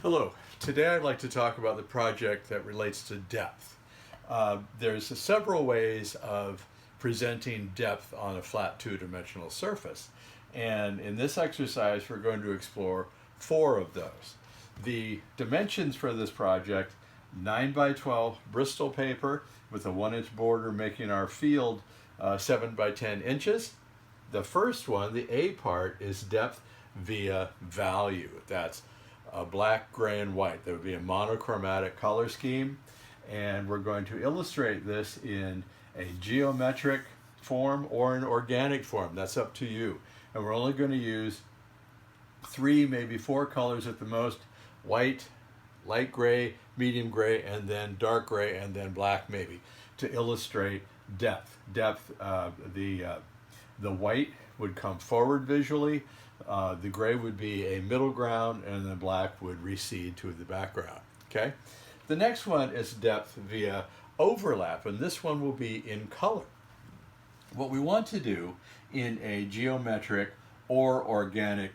Hello. Today I'd like to talk about the project that relates to depth. There's several ways of presenting depth on a flat two-dimensional surface. And in this exercise, we're going to explore 4 of those. The dimensions for this project, 9 by 12 Bristol paper with a 1-inch border making our field 7 by 10 inches. The first one, the A part, is depth via value. That's black, gray, and white. That would be a monochromatic color scheme. And we're going to illustrate this in a geometric form or an organic form. That's up to you. And we're only going to use 3, maybe 4 colors at the most: white, light gray, medium gray, and then dark gray, and then black maybe, to illustrate depth. The white would come forward visually, the gray would be a middle ground, and the black would recede to the background. Okay? The next one is depth via overlap, and this one will be in color. What we want to do in a geometric or organic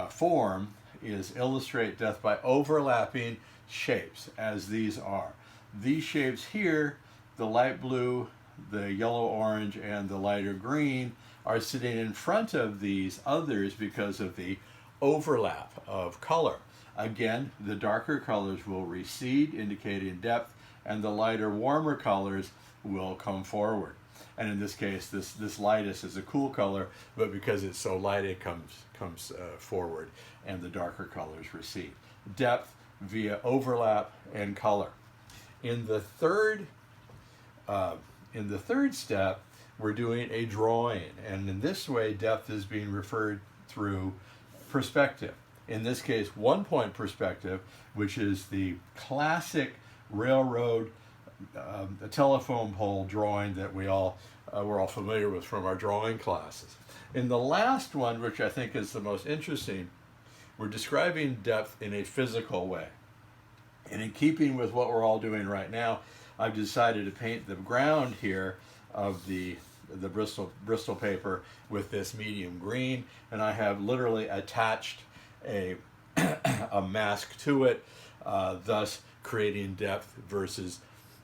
form is illustrate depth by overlapping shapes, as these are. These shapes here, the light blue, the yellow-orange, and the lighter green, are sitting in front of these others because of the overlap of color. Again, the darker colors will recede, indicating depth, and the lighter, warmer colors will come forward. And in this case, this lightest is a cool color, but because it's so light, it comes forward, and the darker colors recede. Depth via overlap and color. In the third step, we're doing a drawing, and in this way, depth is being referred through perspective. In this case, 1-point perspective, which is the classic railroad telephone pole drawing that we're all familiar with from our drawing classes. In the last one, which I think is the most interesting, we're describing depth in a physical way. And in keeping with what we're all doing right now, I've decided to paint the ground here of the Bristol paper with this medium green, and I have literally attached a mask to it, thus creating depth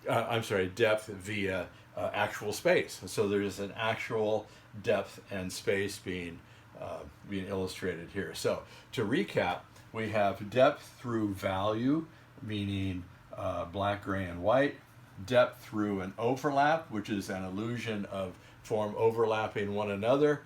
via actual space. So there's an actual depth and space being illustrated here. So to recap, we have depth through value, meaning black, gray, and white. Depth through an overlap, which is an illusion of form overlapping one another.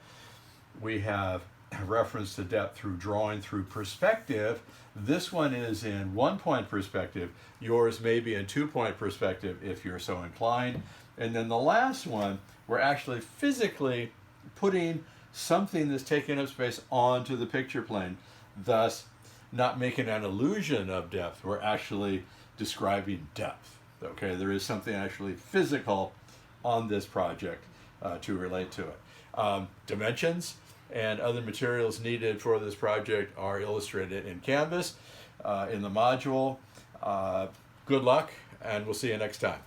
We have reference to depth through drawing through perspective. This one is in 1-point perspective. Yours may be in 2-point perspective if you're so inclined. And then the last one, we're actually physically putting something that's taking up space onto the picture plane, thus not making an illusion of depth. We're actually describing depth. Okay, there is something actually physical on this project to relate to it. Dimensions and other materials needed for this project are illustrated in Canvas in the module. Good luck, and we'll see you next time.